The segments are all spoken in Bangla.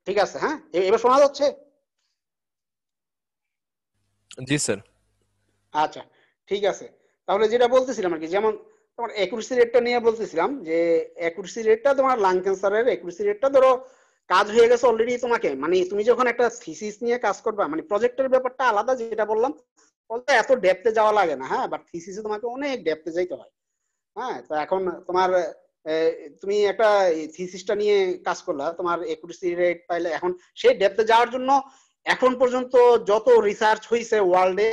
ঠিক আছে, হ্যাঁ এবার শোনা যাচ্ছে? জি স্যার। আচ্ছা, ঠিক আছে। তাহলে যেটা বলতেছিলাম আর কি, যেমন তোমার অ্যাকুরেসি রেটটা নিয়ে বলতেছিলাম যে অ্যাকুরেসি রেটটা তোমার লাং ক্যান্সারের অ্যাকুরেসি রেটটা ধরো কাজ হয়ে গেছে অলরেডি তোমাকে, মানে তুমি যখন একটা থিসিস নিয়ে কাজ করবা, মানে প্রজেক্টের ব্যাপারটা আলাদা যেটা বললাম, বলতে এত ডেপথে যাওয়া লাগে না, হ্যাঁ, বাট থিসিসে তোমাকে অনেক ডেপথে যাইতে হয়। হ্যাঁ, তো এখন তোমার তুমি একটা থিসিসটা নিয়ে কাজ করলা, তোমার একুরেসি রেট পাইলে, এখন সেই ডেপথে যাওয়ার জন্য এখন পর্যন্ত যত রিসার্চ হয়েছে ওয়ার্ল্ডে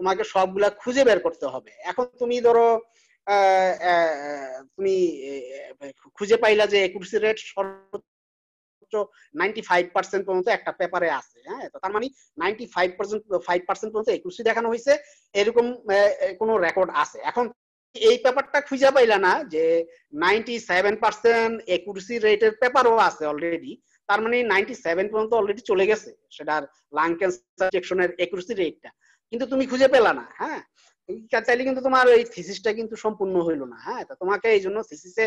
তোমাকে সবগুলা খুঁজে বের করতে হবে। এখন তুমি ধরো তুমি খুঁজে পাইলা যে একুরেসি রেট সর্বোচ্চ 95% পর্যন্ত একটা পেপারে আছে, হ্যাঁ, তো তার মানে 95% পর্যন্ত একুরেসি দেখানো হয়েছে, এরকম কোনো রেকর্ড আছে। এখন এই পেপারটা খুঁজে পাইলা না যে 97% একুরেসি রেটের পেপারও আছে অলরেডি, তার মানে 97 পর্যন্ত অলরেডি চলে গেছে সেটার লাং ক্যান্সার ডিটেকশনের একুরেসি রেটটা, কিন্তু তুমি খুঁজে পেলা না। হ্যাঁ, চাইলে কিন্তু তোমার এই থিসিসটা কিন্তু সম্পূর্ণ হইলো না। হ্যাঁ, তো তোমাকে এই জন্য থিসিসে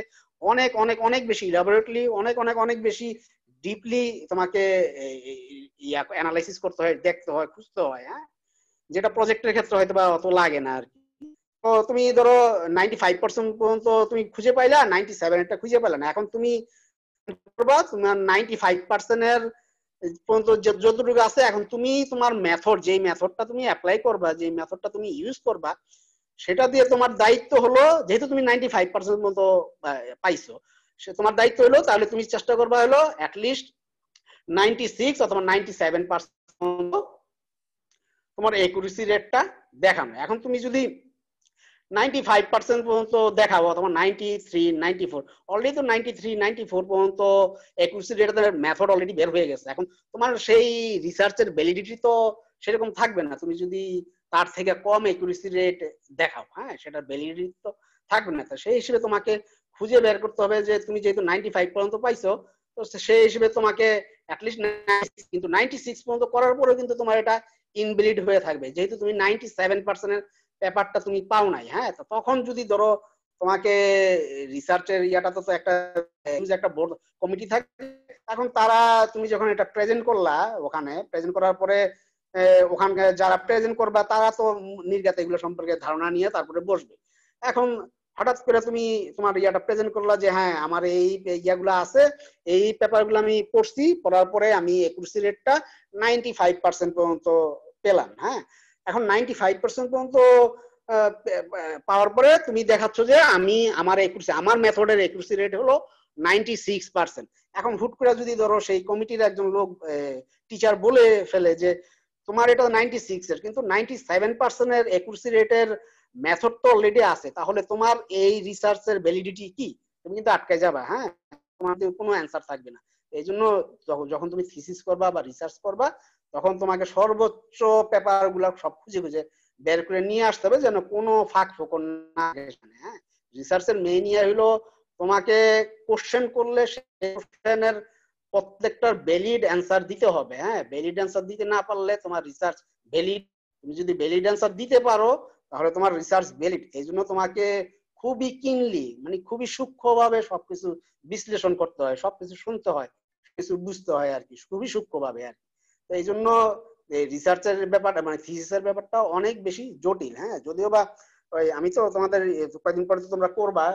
অনেক অনেক অনেক বেশি ল্যাবরেটরি, অনেক অনেক অনেক বেশি ডিপলি তোমাকে অ্যানালাইসিস করতে হয়, দেখতে হয়, খুঁজতে হয়। হ্যাঁ, যেটা প্রজেক্টের ক্ষেত্রে হয়তো বা অত লাগে না আর কি। তো তুমি ধরো 95% পর্যন্ত তুমি খুঁজে পাইলা, 97 খুঁজে পাইলা না, এখন তুমি করবা তোমার 95% এর পর্যন্ত যতটুকু আছে, এখন তুমি তোমার মেথড, যেই মেথডটা তুমি অ্যাপ্লাই করবা, যেই মেথডটা তুমি ইউজ করবা, সেটা দিয়ে তোমার দায়িত্ব হলো, যেহেতু তুমি 95% মতো পাইছো, সে তোমার দায়িত্ব হলো তাহলে তুমি চেষ্টা করবা হলো অ্যাটলিস্ট 96 অথবা 97% তোমার একুরেসি রেটটা দেখানো। এখন তুমি যদি 95% পর্যন্ত দেখাবো অথবা 93, 94, অলরেডি তো 93, 94 পর্যন্ত একুরেসি রেটের মেথড অলরেডি বের হয়ে গেছে। এখন তোমার সেই রিসার্চের ভ্যালিডিটি তো সেরকম থাকবে না তুমি যদি তার থেকে কম একুরেসি রেট দেখাও। হ্যাঁ, সেটার ভ্যালিডিটি তো থাকবে না। তো সেই হিসেবে তোমাকে খুঁজে বের করতে হবে যে তুমি যেহেতু 95 পর্যন্ত পাইছো, তো সেই হিসেবে তোমাকে অ্যাটলিস্ট, কিন্তু 96 পর্যন্ত করার পরেও কিন্তু তোমার এটা ইনভ্যালিড হয়ে থাকবে, যেহেতু তুমি 97% পেপারটা তুমি পাও নাই। হ্যাঁ, তো তখন যদি ধরো তোমাকে রিসার্চের ইয়াটা তো একটা একটা বোর্ড কমিটি থাকে, এখন তারা, তুমি যখন এটা প্রেজেন্ট করলা, ওখানে প্রেজেন্ট করার পরে ওখানকার যারা প্রেজেন্ট করবা তারা তো নির্গত এগুলো সম্পর্কে ধারণা নিয়ে তারপরে বসবে। এখন হঠাৎ করে তুমি তোমার ইয়াটা প্রেজেন্ট করলা যে হ্যাঁ আমার এই ইয়াগুলো আছে, এই পেপারগুলো আমি পড়ছি, পড়ার পরে আমি একুরেসি রেটটা 95% পর্যন্ত পেলাম। হ্যাঁ, এখন 95% পর্যন্ত পাওয়ার পরে তুমি দেখাচ্ছ যে আমি আমার একুরেসি, আমার মেথডের একুরেসি রেট হলো 96%। এখন হুট করে যদি ধরো সেই কমিটির একজন লোক, টিচার বলে ফেলে যে তোমার এটা 96 এর, কিন্তু 97% এর একুরেসি রেটের মেথড তো অলরেডি আছে, তাহলে তোমার এই রিসার্চের ভ্যালিডিটি কি? তুমি কিন্তু আটকে যাবা। হ্যাঁ, তোমার কোনো অ্যান্সার থাকবে না। এই জন্য যখন তুমি থিসিস করবা বা রিসার্চ করবা, তখন তোমাকে সর্বোচ্চ পেপার গুলা সব খুঁজে খুঁজে বের করে নিয়ে আসতে হবে, যেন কোনো ফাঁক ফোকর না থাকে। হ্যাঁ, রিসার্চের মেইন ইয়ে হলো তোমাকে কোশ্চেন করলে সেই কোশ্চেনের প্রত্যেকটার ভ্যালিড অ্যান্সার দিতে হবে। হ্যাঁ, ভ্যালিড অ্যান্সার দিতে না পারলে তোমার রিসার্চ ভ্যালিড, তুমি যদি ভ্যালিড অ্যান্সার দিতে পারো তাহলে তোমার রিসার্চ ভ্যালিড। এই জন্য তোমাকে খুবই কিনলি, মানে খুবই সূক্ষ্মভাবে সবকিছু বিশ্লেষণ করতে হয়, সবকিছু শুনতে হয়, কিছু বুঝতে হয় আর কি, খুবই সূক্ষ্মভাবে আর কি। তো এই জন্য রিসার্চের ব্যাপারটা, মানে থিসিসের ব্যাপারটা অনেক বেশি জটিল। হ্যাঁ, যদিও বা ওই আমি তো তোমাদের কয়েকদিন পরে তো তোমরা করবা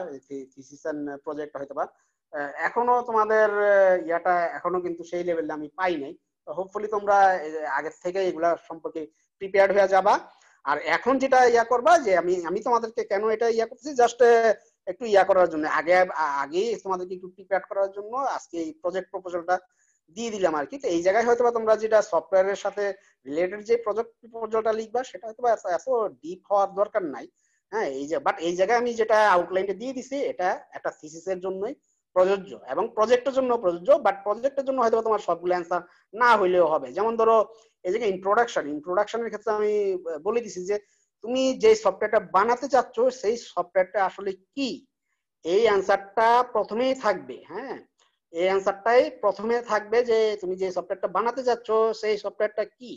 থিসিস প্রজেক্ট হয়তো বা, এখনো তোমাদের ইয়াটা এখনো কিন্তু সেই লেভেলে আমি পাই নাই। হোপফুলি তোমরা আগের থেকে এগুলা সম্পর্কে প্রিপেয়ার্ড হয়ে যাবা। আর এখন যেটা ইয়া করবা, যে আমি আমি তোমাদেরকে কেন এটা ইয়া করতেছি, জাস্ট একটু ইয়া করার জন্য, আগে তোমাদেরকে একটু প্রিপেয়ার করার জন্য আজকে এই প্রজেক্ট প্রপোজালটা দিয়ে দিলাম আর কি। তো এই জায়গায় হয়তো তোমরা যেটা সফটওয়্যারের সাথে রিলেটেড যে প্রজেক্ট প্রপোজালটা লিখবা, সেটা হয়তো এত ডিপ হওয়ার দরকার নাই। হ্যাঁ, এই যে বাট এই জায়গায় আমি যেটা আউটলাইনটা দিয়ে দিছি, এটা একটা থিসিসের জন্যই প্রযোজ্য এবং প্রজেক্টের জন্য প্রযোজ্য, বাট প্রজেক্টের জন্য হয়তো তোমার সবগুলো অ্যান্সার না হইলেও হবে। যেমন ধরো এই যে ইন্ট্রোডাকশনের ক্ষেত্রে আমি বলে দিছি যে তুমি যে সফটওয়্যারটা বানাতে চাচ্ছ সেই সফটওয়্যারটা আসলে কি, এই অ্যান্সারটা প্রথমেই থাকবে। হ্যাঁ, এই অ্যান্সারটাই প্রথমে থাকবে যে তুমি যে সফটওয়্যারটা বানাতে চাচ্ছ সেই সফটওয়্যারটা কি।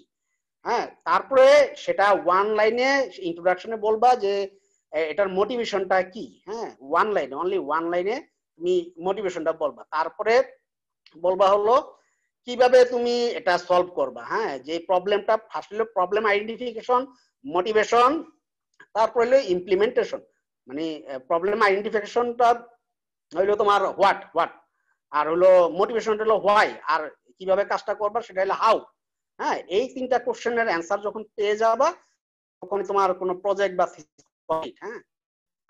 হ্যাঁ, তারপরে সেটা ওয়ান লাইনে ইন্ট্রোডাকশনে বলবা যে এটার মোটিভেশনটা কি। হ্যাঁ, ওয়ান লাইনে, অনলি ওয়ান লাইনে তুমি মোটিভেশনটা বলবা। তারপরে বলবা হলো কিভাবে তুমি এটা সলভ করবা। হ্যাঁ, যে প্রবলেমটা ফার্স্ট হলো প্রবলেম আইডেন্টিফিকেশন, মোটিভেশন, তারপর হলো ইমপ্লিমেন্টেশন। মানে প্রবলেম আইডেন্টিফিকেশনটা হইলো তোমার হোয়াট, আর হলো মোটিভেশনটা হলো হোয়াই, আর কিভাবে কাজটা করবা সেটা হলো হাউ। হ্যাঁ, এই তিনটা কোশ্চেনের অ্যান্সার যখন পেয়ে যাবা তখন তোমার কোনো প্রজেক্ট বা থিসিস কমপ্লিট। হ্যাঁ,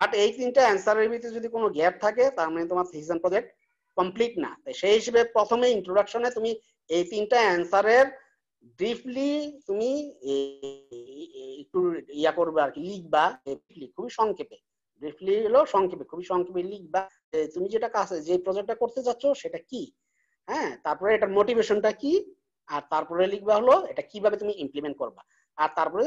বাট এই তিনটা অ্যান্সারের ভিতরে যদি কোনো গ্যাপ থাকে তার মানে তোমার থিসিস এন্ড প্রজেক্ট কমপ্লিট না। সেই হিসেবে প্রথমে ইন্ট্রোডাকশনে তুমি এই তিনটা অ্যান্সারের ব্রিফলি তুমি একটু ইয়া করবে আর কি, লিখবা খুবই সংক্ষেপে। ব্রিফলি হলো সংক্ষেপে, খুবই সংক্ষেপে লিখবা তুমি যেটা কাজ, যে প্রজেক্টটা করতে চাচ্ছ সেটা কি। হ্যাঁ, তারপরে এটার মোটিভেশনটা কি, আর তারপরে লিখবা হলো এটা কিভাবে তুমি ইমপ্লিমেন্ট করবা। আর তারপরে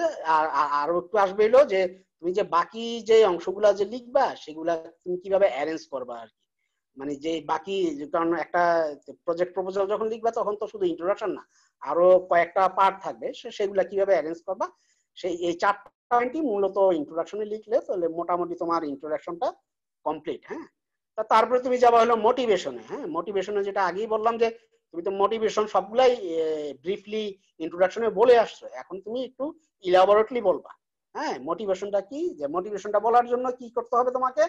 আরো একটু আসবে হলো যে তুমি যে বাকি যে অংশগুলা যে লিখবা সেগুলা তুমি কিভাবে অ্যারেঞ্জ করবা আর কি। মানে যে বাকি, কারণ একটা প্রজেক্ট প্রপোজাল যখন লিখবা তখন তো শুধু ইন্ট্রোডাকশন না, আরো কয়েকটা পার্ট থাকবে, সেগুলা কিভাবে অ্যারেঞ্জ করবা। সেই এই 4টা পয়েন্টই মূলত ইন্ট্রোডাকশনে লিখলে তাহলে মোটামুটি তোমার ইন্ট্রোডাকশনটা কমপ্লিট। হ্যাঁ, তারপরে তুমি যাবা হলো মোটিভেশনে। হ্যাঁ, মোটিভেশনে যেটা আগেই বললাম যে তুমি তো মোটিভেশন সবগুলাই ব্রিফলি ইন্ট্রোডাকশনে বলে আসছো, এখন তুমি একটু ইলাবোরেটলি বলবা। হ্যাঁ, মোটিভেশনটা কি, যে মোটিভেশনটা বলার জন্য কি করতে হবে তোমাকে।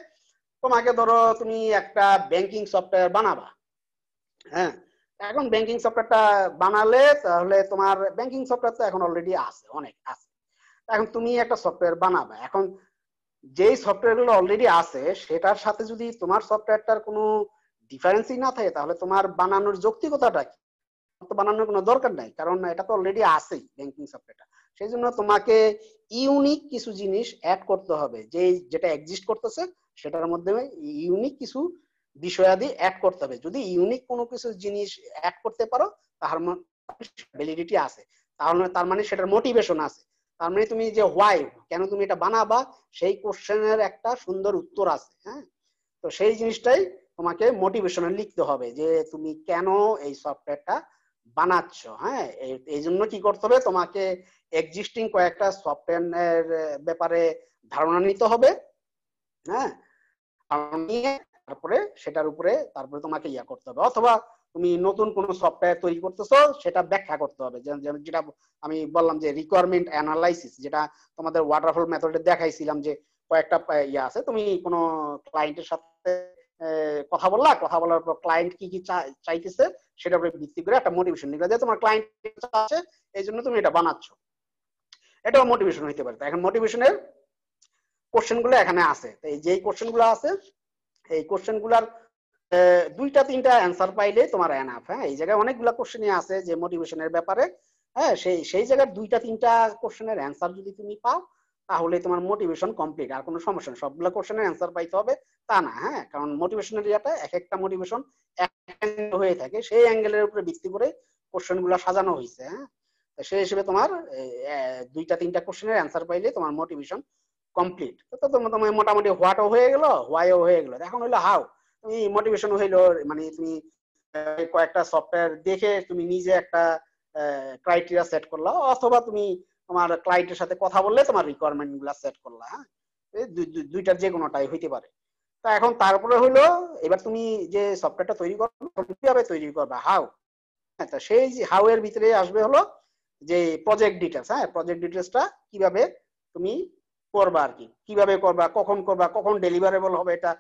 তোমাকে ধরো তুমি একটা ব্যাংকিং সফটওয়্যার বানাবা। হ্যাঁ, এখন ব্যাংকিং সফটওয়্যারটা বানালে তাহলে তোমার ব্যাংকিং সফটওয়্যার তো এখন অলরেডি আছে, অনেক আছে। এখন তুমি একটা সফটওয়্যার বানাবা, এখন যেই সফটওয়্যার গুলো অলরেডি আছে সেটার সাথে যদি তোমার সফটওয়্যারটার কোনো ডিফারেন্সই না থাকে তাহলে তোমার বানানোর যৌক্তিকতাটা কি, তো বানানোর কোনো দরকার নাই, কারণ এটা তো অলরেডি আছেই ব্যাংকিং সফটওয়্যারটা। সেই জন্য তোমাকে ইউনিক কিছু জিনিস অ্যাড করতে হবে, যেটা এক্সিস্ট করতেছে সেটার মধ্যে ইউনিক কিছু বিষয়াদি অ্যাড করতে হবে। যদি ইউনিক কোনো কিছু জিনিস অ্যাড করতে পারো তার ভ্যালিডিটি আছে, তাহলে তার মানে সেটার মোটিভেশন আছে, তার মানে তুমি যে হোয়াই, কেন তুমি এটা বানাবা, সেই কোশ্চেনের একটা সুন্দর উত্তর আছে। হ্যাঁ, তো সেই জিনিসটাই তোমাকে মোটিভেশনে লিখতে হবে যে তুমি কেন এই সফটওয়্যারটা বানাচ্ছ। হ্যাঁ, এই জন্য কি করতে হবে, তোমাকে এক্সিস্টিং কয়েকটা সফটওয়্যার ব্যাপারে ধারণা নিতে হবে। হ্যাঁ, নিয়ে তারপরে সেটার উপরে তারপরে তোমাকে ইয়া করতে হবে, অথবা তুমি নতুন কোন সফটওয়্যার তৈরি করতেছো সেটা ব্যাখ্যা করতে হবে। যেটা আমি বললাম যে রিকোয়ারমেন্ট অ্যানালাইসিস, যেটা তোমাদের ওয়াটারফল মেথডে দেখাইছিলাম, যে কয়েকটা ইয়া আছে, তুমি কোনো ক্লায়েন্টের সাথে কথা বলার পর ক্লায়েন্ট কি কি চাইতেছে সেটার উপরে ভিত্তি করে একটা মোটিভেশন লিখলে যে তোমার ক্লায়েন্ট আছে এই জন্য তুমি এটা বানাচ্ছ, এটাও মোটিভেশন হইতে পারে। এখন মোটিভেশনের কোশ্চেন গুলো এখানে আছে, এই যে কোশ্চেন গুলো আছে এই কোশ্চেন গুলার 2-3টা অ্যান্সার পাইলে তোমার এনাফ। হ্যাঁ, এই জায়গায় অনেকগুলো কোশ্চেনই আছে যে মোটিভেশনের ব্যাপারে। হ্যাঁ, সেই জায়গার 2-3টা কোশ্চেনের অ্যান্সার যদি তুমি পাও তাহলে তোমার মোটিভেশন কমপ্লিট, আর কোনো সমস্যা নেই। সবগুলো কোশ্চেনের অ্যান্সার পাইতে হবে তা না। হ্যাঁ, কারণ মোটিভেশনের ইয়াটা এক একটা মোটিভেশন এক হয়ে থাকে, সেই অ্যাঙ্গেলের উপরে ভিত্তি করে কোশ্চেন গুলো সাজানো হয়েছে। হ্যাঁ, সেই হিসেবে তোমার 2-3টা কোশ্চেনের অ্যান্সার পাইলে তোমার মোটিভেশন কমপ্লিট। তো তোমার মোটামুটি হোয়াটও হয়ে গেল, হোয়াইও হয়ে গেল, এখন হইলো হাউ। তুমি মোটিভেশন হইলো মানে তুমি কয়েকটা সফটওয়্যার দেখে তুমি নিজে একটা ক্রাইটেরিয়া সেট করলা, অথবা তুমি তোমার ক্লায়েন্টের সাথে কথা বললে তোমার রিকোয়ারমেন্ট গুলা সেট করলা। হ্যাঁ, দুইটার যে কোনোটাই হইতে পারে। তা এখন তারপরে হইলো এবার তুমি যে সফটওয়্যারটা তৈরি করবে কিভাবে তৈরি করবে, হাউ। হ্যাঁ, তা সেই হাউ এর ভিতরে আসবে হলো যে প্রজেক্ট ডিটেলস। হ্যাঁ, প্রজেক্ট ডিটেলসটা কিভাবে তুমি করবা আর কি, কিভাবে করবা, কখন ডেলিভারেবল হবে, এটা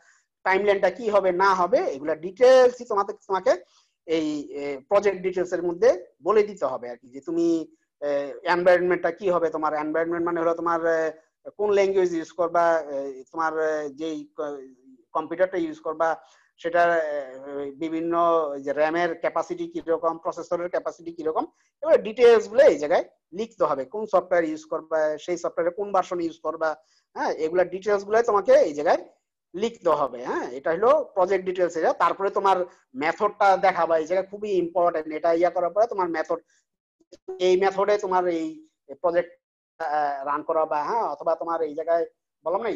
টাইমলাইনটা কি হবে না হবে, এগুলা ডিটেলসই তোমাকে এই প্রজেক্ট ডিটেলস এর মধ্যে বলে দিতে হবে আর কি। যে তুমি এনভায়রনমেন্টটা কি হবে, তোমার এনভায়রনমেন্ট মানে হলো তোমার কোন ল্যাঙ্গুয়েজ ইউজ করবা, তোমার যেই কম্পিউটারটা ইউজ করবা সেটার বিভিন্ন যে র্যামের ক্যাপাসিটি কিরকম, প্রসেসরের ক্যাপাসিটি কিরকম, এবার ডিটেলস গুলো এই জায়গায় লিখতে হবে। কোন সফটওয়্যার ইউজ করবা, সেই সফটওয়্যারে কোন ভার্সন ইউজ করবা। হ্যাঁ, এগুলা ডিটেলস গুলো তোমাকে এই জায়গায় লিখতে হবে। হ্যাঁ, এটা হলো প্রজেক্ট ডিটেলস এর। তারপরে তোমার মেথডটা দেখাবা, এই জায়গায় খুবই ইম্পর্টেন্ট। এটা ইয়া করার পরে তোমার মেথড, এই মেথডে তোমার এই প্রজেক্ট রান করাবা। হ্যাঁ, অথবা তোমার এই জায়গায় বললাম না,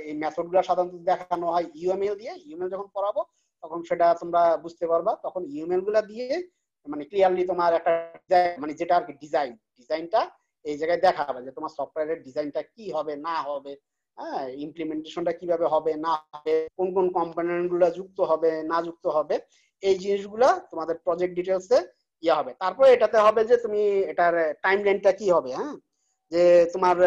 এই মেথড গুলো সাধারণত দেখানো হয় ইউএমএল দিয়ে। ইউএমএল যখন পড়াবো তখন সেটা তোমরা বুঝতে পারবা, তখন ইউএমএল গুলা দিয়ে মানে ক্লিয়ারলি তোমার একটা মানে যেটা আর কি ডিজাইনটা এই জায়গায় দেখাবে যে তোমার সফটওয়্যারের ডিজাইনটা কি হবে না হবে। হ্যাঁ, ইমপ্লিমেন্টেশনটা কিভাবে হবে না হবে, কোন কোন কম্পোনেন্ট গুলো যুক্ত হবে না যুক্ত হবে, এই জিনিসগুলা তোমাদের প্রজেক্ট ডিটেলসে ইয়া হবে। তারপরে এটাতে হবে যে তুমি এটার টাইমলাইনটা কি হবে, হ্যাঁ, যে তোমার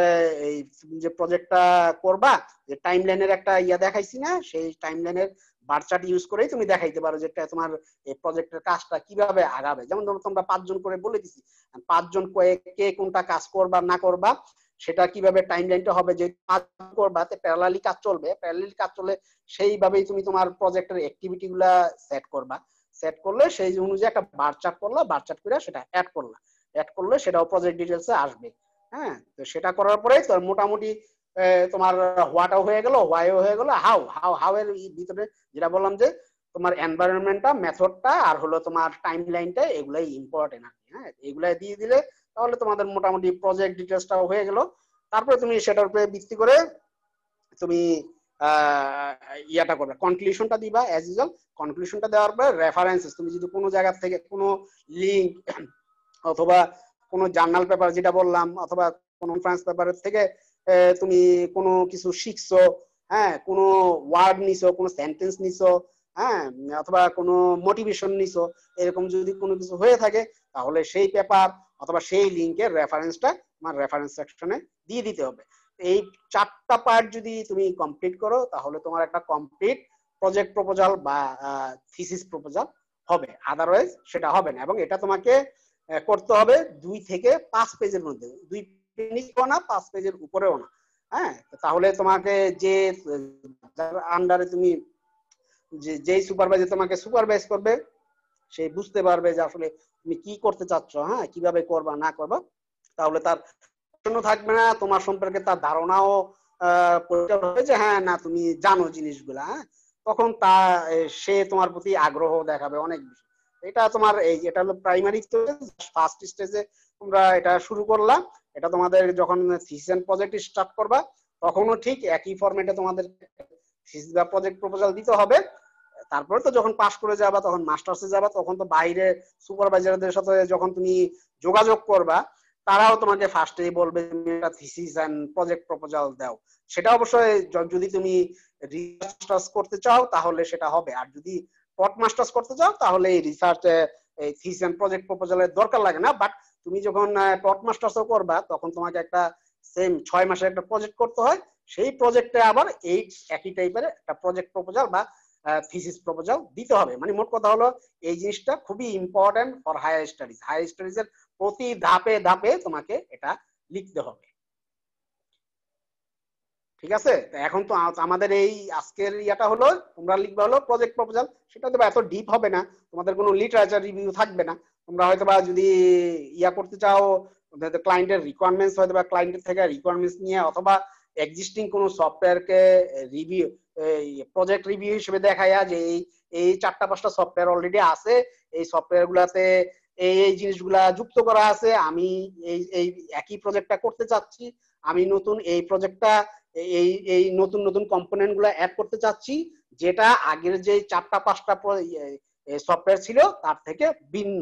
এই যে প্রজেক্টটা করবা, যে টাইমলাইনের একটা ইয়া দেখাইছি না, সেই টাইমলাইনের বার চার্ট ইউজ করেই তুমি দেখাইতে পারো যে তোমার এই প্রজেক্টের কাজটা কিভাবে আগাবে। যেমন ধরো তোমরা 5 জন করে বলে দিছি, 5 জন কে কোনটা কাজ করবা না করবা সেটা কিভাবে টাইমলাইনটা হবে, যে কাজ করবা প্যারালালি কাজ চলবে, প্যারালালি কাজ চলে সেইভাবেই তুমি তোমার প্রজেক্টের অ্যাক্টিভিটি গুলা সেট করবা। সেট করলে সেই অনুযায়ী একটা বার চার্ট করলা, বার চার্ট করে সেটা অ্যাড করলা, অ্যাড করলে সেটাও প্রজেক্ট ডিটেলসে আসবে। হ্যাঁ, তো সেটা করার পরে তোর মোটামুটি তোমার হোয়াটাও হয়ে গেল, হোয়াইও হয়ে গেল, হাউ হাউ হাউ এর ভিতরে যেটা বললাম যে তোমার এনভায়রনমেন্টটা, মেথডটা আর হলো তোমার টাইমলাইনটা, এগুলাই ইম্পর্টেন্ট আর কি। হ্যাঁ, এগুলাই দিয়ে দিলে তাহলে তোমাদের মোটামুটি প্রজেক্ট ডিটেলসটাও হয়ে গেল। তারপরে তুমি সেটার উপরে ভিত্তি করে তুমি ইয়াটা করবে, কনক্লুশনটা দিবা অ্যাজ ইউজুয়াল। কনক্লুশনটা দেওয়ার পরে রেফারেন্সেস, তুমি যদি কোনো জায়গা থেকে কোনো লিঙ্ক অথবা কোনো জার্নাল পেপার যেটা বললাম অথবা কোনো কনফারেন্স পেপারের থেকে তুমি কোনো কিছু শিখছো, হ্যাঁ, কোনো ওয়ার্ড নিছো, কোনো সেন্টেন্স নিছো, হ্যাঁ, অথবা কোনো মোটিভেশন নিছো, এরকম যদি কোনো কিছু হয়ে থাকে তাহলে সেই পেপার অথবা সেই লিঙ্কের রেফারেন্সটা তোমার রেফারেন্স সেকশনে দিয়ে দিতে হবে। এই 4টা পার্ট যদি তুমি কমপ্লিট করো তাহলে তোমার একটা কমপ্লিট প্রজেক্ট প্রপোজাল বা থিসিস প্রপোজাল হবে, আদারওয়াইজ সেটা হবে না। এবং এটা তোমাকে করতে হবে 2 থেকে 5 পেজের মধ্যে, 2 পেজও না 5 পেজের উপরেও না। হ্যাঁ, তাহলে তোমাকে যে আন্ডারে তুমি যেই সুপারভাইজার তোমাকে সুপারভাইজ করবে সে বুঝতে পারবে যে আসলে তুমি কি করতে চাচ্ছ, হ্যাঁ, কিভাবে করবা না করবা। তাহলে তার প্রশ্ন থাকবে না, তোমার সম্পর্কে তার ধারণাও পরিষ্কার হবে যে হ্যাঁ না তুমি জানো জিনিসগুলা। হ্যাঁ, তখন সে তোমার প্রতি আগ্রহ দেখাবে অনেক বেশি। এটা তোমার এই এটা হলো প্রাইমারি স্টেজ, ফার্স্ট স্টেজে তোমরা এটা শুরু করলা। এটা তোমাদের যখন থিসিস প্রজেক্ট স্টার্ট করবা তখনও ঠিক একই ফরম্যাটে তোমাদের থিসিস বা প্রজেক্ট প্রপোজাল দিতে হবে। তারপরে তো যখন পাস করে যাবা, তখন মাস্টার্সে যাবা, তখন তো বাইরে সুপারভাইজারদের সাথে যখন তুমি যোগাযোগ করবা তারাও তোমাকে ফার্স্টেই বলবে তুমি একটা থিসিস এন্ড প্রজেক্ট প্রপোজাল দাও। সেটা অবশ্যই যদি তুমি রিসার্চ করতে চাও তাহলে সেটা হবে, আর যদি পট মাস্টার্স করতে চাও তাহলে এই রিসার্চ এই থিসিস এন্ড প্রজেক্ট প্রপোজালের দরকার লাগে না। বাট তুমি যখন পট মাস্টার্সও করবা তখন তোমাকে একটা সেম 6 মাসের একটা প্রজেক্ট করতে হয়, সেই প্রজেক্টে আবার এই একই টাইপের একটা প্রজেক্ট প্রপোজাল বা থিসিস প্রপোজাল দিতে হবে। মানে মোট কথা হলো এই জিনিসটা খুবই important for higher studies. Higher studies এর প্রতি ধাপে ধাপে তোমাকে এটা লিখতে হবে। ঠিক আছে, এখন তো আমাদের এই আজকের ইয়াটা হলো তোমরা লিখবে হলো প্রজেক্ট প্রপোজাল, সেটা তো এত ডিপ হবে না, তোমাদের কোনো লিটারেচার রিভিউ থাকবে না। তোমরা হয়তো বা যদি ইয়া করতে চাও ক্লায়েন্টের রিকোয়ারমেন্টস হয়তো বা ক্লায়েন্টের থেকে রিকোয়ারমেন্টস নিয়ে অথবা এক্সিস্টিং কোনো সফটওয়্যারকে রিভিউ প্রজেক্ট রিভিউ হিসেবে দেখায়া যে এই 4টা 5টা সফটওয়্যার অলরেডি আছে, এই সফটওয়্যার গুলাতে এই জিনিসগুলা যুক্ত করা আছে, আমি এই একই প্রজেক্টটা করতে চাচ্ছি, আমি নতুন এই প্রজেক্টটা এই এই নতুন নতুন কম্পোনেন্ট গুলা অ্যাড করতে চাচ্ছি যেটা আগের যে 4টা 5টা সফটওয়্যার ছিল তার থেকে ভিন্ন।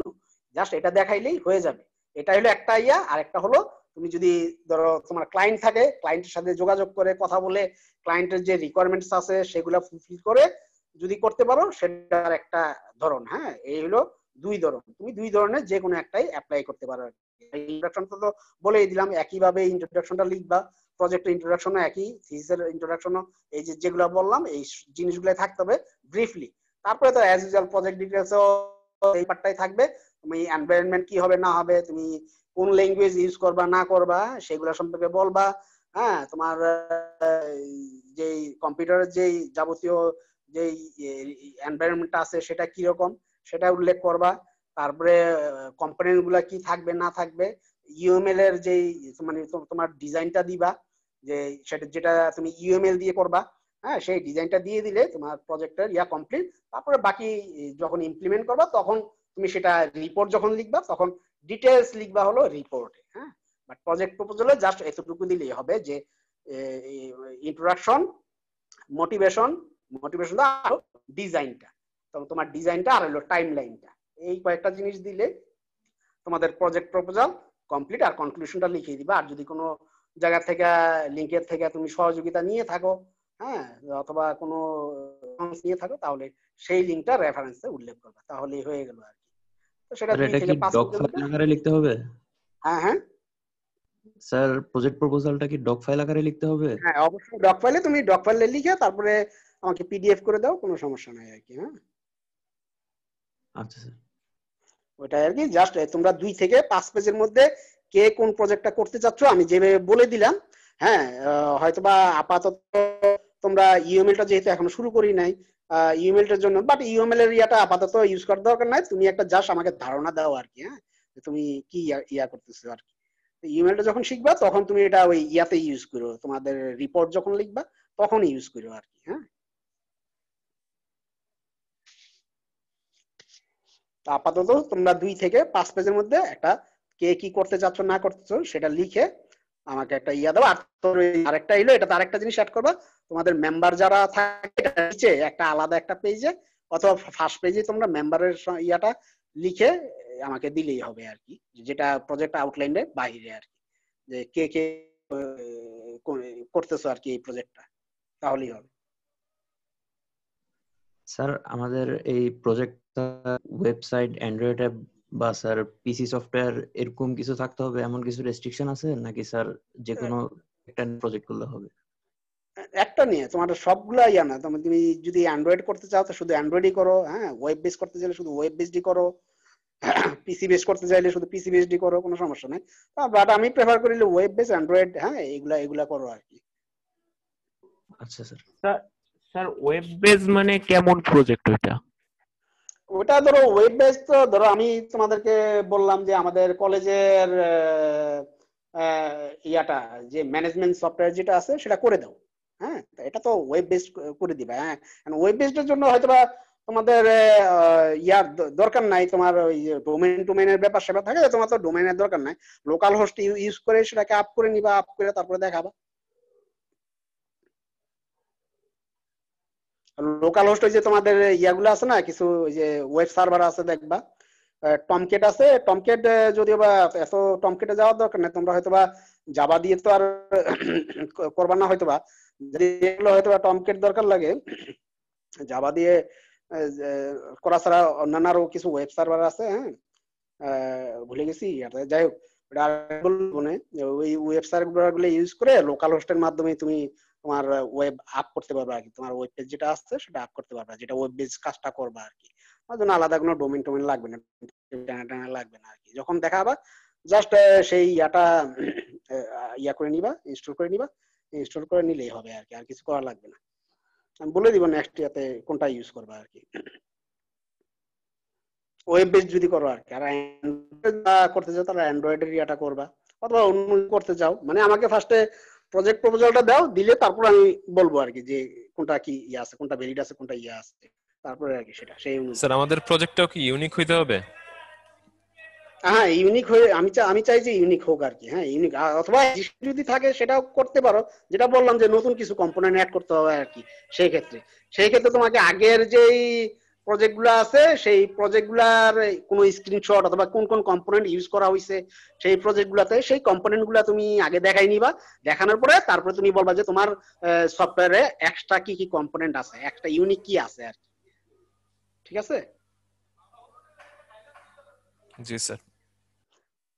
জাস্ট এটা দেখাইলেই হয়ে যাবে। এটা হলো একটা ইয়া। আর একটা হলো তুমি যদি ধরো তোমার ক্লায়েন্ট থাকে, ক্লায়েন্টের সাথে যোগাযোগ করে কথা বলে ক্লায়েন্টের যে রিকোয়ারমেন্টস আছে সেগুলা ফুলফিল করে যদি করতে পারো সেটার একটা ধরন। হ্যাঁ, এই হলো 2 ধরন, তুমি 2 ধরনের যে কোনো একটাই অ্যাপ্লাই করতে পারো। ইন্ট্রোডাকশনটা তো বলেই দিলাম, একইভাবে ইন্ট্রোডাকশনটা লিখবা, প্রজেক্টের ইন্ট্রোডাকশনও একই, থিসিসের ইন্ট্রোডাকশনও এই যেগুলো বললাম এই জিনিসগুলো থাকতে হবে ব্রিফলি। তারপরে তো অ্যাজ ইউজুয়াল প্রজেক্ট ডিটেইলসও এই পার্টটাই থাকবে, তুমি এনভায়রনমেন্ট কি হবে না হবে, তুমি কোন ল্যাঙ্গুয়েজ ইউজ করবা না করবা সেগুলো সম্পর্কে বলবা। হ্যাঁ, তোমার যেই কম্পিউটারের যেই যাবতীয় যেই এনভায়রনমেন্ট আছে সেটা কি রকম সেটা উল্লেখ করবা। তারপরে কম্পোনেন্ট গুলা কি থাকবে না থাকবে, ইউএমএল এর যেই মানে তোমার ডিজাইনটা দিবা, যে সেটা যেটা তুমি ইউএমএল দিয়ে করবা। হ্যাঁ, সেই ডিজাইনটা দিয়ে দিলে তোমার প্রজেক্টের ইয়া কমপ্লিট। তারপরে বাকি যখন ইমপ্লিমেন্ট করবা তখন তুমি সেটা রিপোর্ট যখন লিখবা তখন ডিটেলস লিখবা হলো রিপোর্টে। হ্যাঁ, বাট প্রজেক্ট প্রপোজালে জাস্ট এতটুকু দিলেই হবে যে ইন্ট্রোডাকশন, মোটিভেশন, মোটিভেশন আর ডিজাইনটা, তোমার ডিজাইনটা আর হলো টাইম লাইনটা, এই কয়েকটা জিনিস দিলে তোমাদের প্রজেক্ট প্রপোজাল কমপ্লিট। আর কনক্লুশনটা লিখিয়ে দিবা। আর যদি কোনো জায়গা থেকে লিঙ্কের থেকে তুমি সহযোগিতা নিয়ে থাকো, হ্যাঁ, অথবা কোনো নিয়ে থাকো তাহলে সেই লিঙ্কটা রেফারেন্সে উল্লেখ করবে, তাহলেই হয়ে গেল আর কি। সেটা স্যার 2 এটা থেকে কি 5 ডক পেজের ফাইল মধ্যে। আকারে লিখতে হবে? হ্যাঁ হ্যাঁ স্যার প্রজেক্ট প্রপোজালটা কি ডক ফাইল আকারে লিখতে হবে? হ্যাঁ, অবশ্যই ডক ফাইলে, তুমি ডক ফাইলে লিখে তারপরে আমাকে পিডিএফ করে দাও, কোনো সমস্যা নাই আর কি। হ্যাঁ, আচ্ছা স্যার। ওটাই আর কি। জাস্ট তোমরা 2 থেকে 5 পেজের মধ্যে কে কোন প্রজেক্টটা করতে চাচ্ছ আমি যেভাবে বলে দিলাম। হ্যাঁ, হয়তোবা আপাতত তোমরা ইউএমএলটা যেহেতু এখনো শুরু করি নাই, ইউএমএলটার জন্য, বাট ইউএমএল এর ইয়াটা আপাতত ইউজ করার দরকার নাই। তুমি একটা জাস্ট আমাকে ধারণা দাও আর কি। হ্যাঁ, যে তুমি কি ইয়া করতেছো আর কি। ইউএমএলটা যখন শিখবা তখন তুমি এটা ওই ইয়াতে ইউজ করো, তোমাদের রিপোর্ট যখন লিখবা তখন ইউজ করো আর কি। হ্যাঁ, তো আপাতত তোমরা 2 থেকে 5 পেজের মধ্যে একটা কে কি করতে চাচ্ছ না করতেছো সেটা লিখে আমাকে একটা ইয়া দাও। আর তোর আরেকটা এলো, এটা আরেকটা জিনিস অ্যাড করবা, তোমাদের মেম্বার যারা থাকে এটা নিচে একটা আলাদা একটা পেজে অথবা ফার্স্ট পেজে তোমরা মেম্বারের ইয়াটা লিখে আমাকে দিলেই হবে আর কি, যেটা প্রজেক্ট আউটলাইনের বাইরে আর কি, যে কে কে করতেছো আর কি এই প্রজেক্টটা, তাহলেই হবে। স্যার আমাদের এই প্রজেক্টটা ওয়েবসাইট, অ্যান্ড্রয়েড অ্যাপ বা স্যার পিসি সফটওয়্যার এরকম কিছু থাকতে হবে, এমন কিছু রেস্ট্রিকশন আছে নাকি স্যার যে কোনো একটা প্রজেক্ট করলে হবে? একটা নিয়ে তোমার সবগুলা ইয়া না, তুমি যদি অ্যান্ড্রয়েড করতে চাও তো শুধু অ্যান্ড্রয়েডই করো। হ্যাঁ, ওয়েব বেস করতে চাইলে শুধু ওয়েব বেসডই করো, পিসি বেস করতে চাইলে শুধু পিসি বেসডই করো, কোনো সমস্যা নাই। বাট আমি প্রেফার করি ওয়েব বেস অ্যান্ড্রয়েড, হ্যাঁ এগুলা এগুলা করো আর কি। আচ্ছা sir. Sir sir web base মানে কেমন প্রজেক্ট ওইটা? ওটা ধরো ওয়েব বেস, তো ধরো আমি তোমাদেরকে বললাম যে আমাদের কলেজের ইয়াটা যে ম্যানেজমেন্ট সফটওয়্যার যেটা আছে সেটা করে দাও। হ্যাঁ, তো এটা তো ওয়েব বেস করে দিবা। হ্যাঁ, ওয়েব বেসডের জন্য হয়তোবা তোমাদের ইয়ার দরকার নাই, তোমার ওই ডোমেনের ব্যাপার সেবা থাকে, তোমার তো ডোমেনের দরকার নাই। লোকাল হোস্ট ইউজ করে সেটাকে আপ করে নিবা, আপ করে তারপরে দেখাবা। লোকাল হোস্ট ওই যে তোমাদের ইয়াগুলো আছে না, কিছু ওই যে ওয়েব সার্ভার আছে দেখবা, টমকেট আছে। টমকেট যদিও বা এত টমকেটে যাওয়ার দরকার নেই, তোমরা হয়তোবা জাভা দিয়ে তো আর করবা না হয়তোবা, যদি এগুলো হয়তোবা টমকেট দরকার লাগে জাভা দিয়ে করা ছাড়া অন্যান্য আরো কিছু ওয়েব সার্ভার আছে। হ্যাঁ, ভুলে গেছি, যাই হোক ওটা আর বলবো না। ওই ওয়েব সার্ভার গুলো ইউজ করে লোকাল হোস্টের মাধ্যমে তুমি তোমার ওয়েব আপ করতে পারবে আর কি, তোমার ওয়েব পেজ যেটা আছে সেটা আপ করতে পারবে, যেটা ওয়েব বেস কাজটা করবা আর কি। তার জন্য আলাদা কোনো ডোমেন টোমেন লাগবে না, লাগবে না আর কি। যখন দেখাবা জাস্ট সেই ইয়াটা ইয়া করে নিবা, ইনস্টল করে নিবা, ইনস্টল করে নিলেই হবে আর কি, আর কিছু করা লাগবে না। আমি বলে দিব নেক্সট ইয়াতে কোনটা ইউজ করবা আর কি, ওয়েব বেস যদি করো আর কি। আর করতে চাও তাহলে অ্যান্ড্রয়েডের ইয়াটা করবা, অথবা অন্য করতে চাও, মানে আমাকে ফার্স্টে প্রজেক্ট প্রপোজালটা দাও, দিলে তারপর আমি বলবো আর কি যে কোনটা কি ইয়ে আছে, কোনটা ভ্যালিড আছে, কোনটা ইয়ে আছে, তারপরে আর কি সেটা সেই স্যার অনুযায়ী। আমাদের প্রজেক্টটাও কি ইউনিক হইতে হবে? হ্যাঁ, ইউনিক হয়ে আমি চাই যে ইউনিক হোক আর কি। হ্যাঁ, ইউনিক, অথবা যদি থাকে সেটাও করতে পারো, যেটা বললাম যে নতুন কিছু কম্পোনেন্ট অ্যাড করতে হবে আর কি। সেই ক্ষেত্রে তোমাকে আগের যেই প্রজেক্ট গুলা আছে সেই প্রজেক্ট গুলার কোনো স্ক্রিনশট অথবা কোন কোন কম্পোনেন্ট ইউজ করা হয়েছে সেই প্রজেক্ট গুলাতে, সেই কম্পোনেন্ট গুলা তুমি আগে দেখাই নিবা। দেখানোর পরে তারপরে তুমি বলবা যে তোমার সফটওয়্যারে এক্সট্রা কি কি কম্পোনেন্ট আছে, একটা ইউনিক কি আছে আর কি। ঠিক আছে? জি স্যার।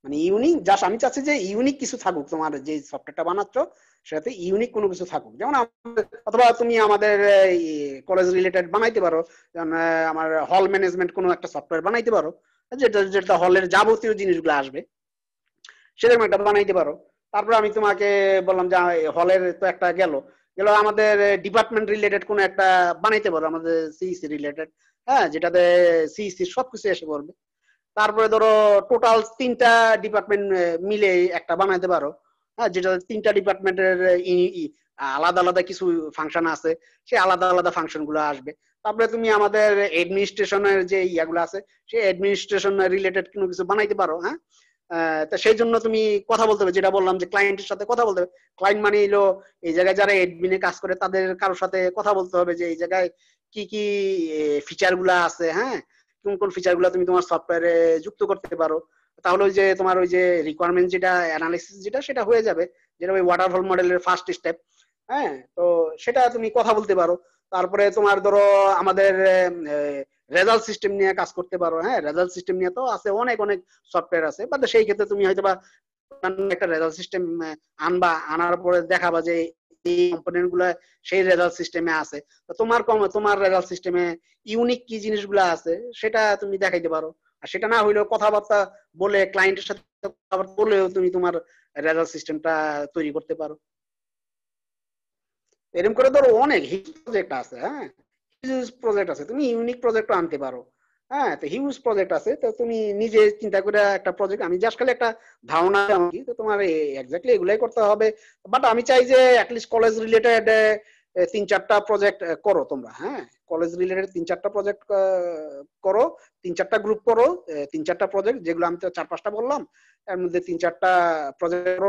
মানে ইউনিক, জাস্ট আমি চাচ্ছি যে ইউনিক কিছু থাকুক, তোমার যে সফটওয়্যারটা বানাচ্ছ সেটাতে ইউনিক কোনো কিছু থাকুক। যেমন অথবা তুমি আমাদের কলেজ রিলেটেড বানাইতে পারো, যেমন আমার হল ম্যানেজমেন্ট কোনো একটা সফটওয়্যার বানাইতে পারো, যেটা যেটা হলের যাবতীয় জিনিসগুলো আসবে সেরকম একটা বানাইতে পারো। তারপর আমি তোমাকে বললাম যে হলের তো একটা গেল গেল আমাদের ডিপার্টমেন্ট রিলেটেড কোনো একটা বানাইতে পারো, আমাদের সিইসি রিলেটেড। হ্যাঁ, যেটাতে সিইসি সবকিছু এসে পড়বে। তারপরে ধরো টোটাল 3টা ডিপার্টমেন্ট মিলে একটা বানাইতে পারো। হ্যাঁ, যেটা 3টা ডিপার্টমেন্টের আলাদা আলাদা কিছু ফাংশন আছে, সেই আলাদা আলাদা ফাংশন গুলো আসবে। তারপরে তুমি আমাদের এডমিনিস্ট্রেশনের যে ইয়াগুলো আছে সেই এডমিনিস্ট্রেশন রিলেটেড কোনো কিছু বানাইতে পারো। হ্যাঁ, তা সেই জন্য তুমি কথা বলতে হবে, যেটা বললাম যে ক্লায়েন্টের সাথে কথা বলতে হবে। ক্লায়েন্ট মানে হলো এই জায়গায় যারা এডমিনে কাজ করে তাদের কারোর সাথে কথা বলতে হবে যে এই জায়গায় কি কি ফিচার গুলা আছে। হ্যাঁ, কোন কোন ফিচার গুলো তুমি তোমার সফটওয়্যারে যুক্ত করতে পারো, তাহলে ওই যে তোমার ওই যে রিকোয়ারমেন্ট যেটা অ্যানালিসিস যেটা সেটা হয়ে যাবে, যেটা ওই ওয়াটারফল মডেলের ফার্স্ট স্টেপ। হ্যাঁ, তো সেটা তুমি কথা বলতে পারো। তারপরে তোমার ধরো আমাদের রেজাল্ট সিস্টেম নিয়ে কাজ করতে পারো। হ্যাঁ, রেজাল্ট সিস্টেম নিয়ে তো আছে, অনেক অনেক সফটওয়্যার আছে, বাট সেই ক্ষেত্রে তুমি হয়তো বা একটা রেজাল্ট সিস্টেম আনবা, আনার পরে দেখাবা যে এই কম্পোনেন্ট গুলা সেই রেজাল্ট সিস্টেমে আছে। তো তোমার রেজাল্ট সিস্টেমে ইউনিক কি জিনিসগুলো আছে সেটা তুমি দেখাইতে পারো। আর সেটা না হইলেও কথাবার্তা বলে, ক্লায়েন্টের সাথে কথাবার্তা বলেও তুমি তোমার রেজাল্ট সিস্টেমটা তৈরি করতে পারো। এরকম করে ধরো অনেক হিউজ প্রজেক্ট আছে। হ্যাঁ, হিউজ প্রজেক্ট আছে, তুমি ইউনিক প্রজেক্টও আনতে পারো। হ্যাঁ, তো হিউজ প্রজেক্ট আছে, তো তুমি নিজে চিন্তা করে একটা প্রজেক্ট, আমি জাস্ট খালি একটা ধারণা কি, তো তোমার এক্স্যাক্টলি এগুলাই করতে হবে। বাট আমি চাই যে অ্যাটলিস্ট কলেজ রিলেটেড 3-4টা প্রজেক্ট করো তোমরা। হ্যাঁ, কলেজ রিলেটেড 3-4টা প্রজেক্ট করো, 3-4টা গ্রুপ করো, 3-4টা প্রজেক্ট, যেগুলো আমি তো 4-5টা বললাম, এর মধ্যে 3-4টা প্রজেক্ট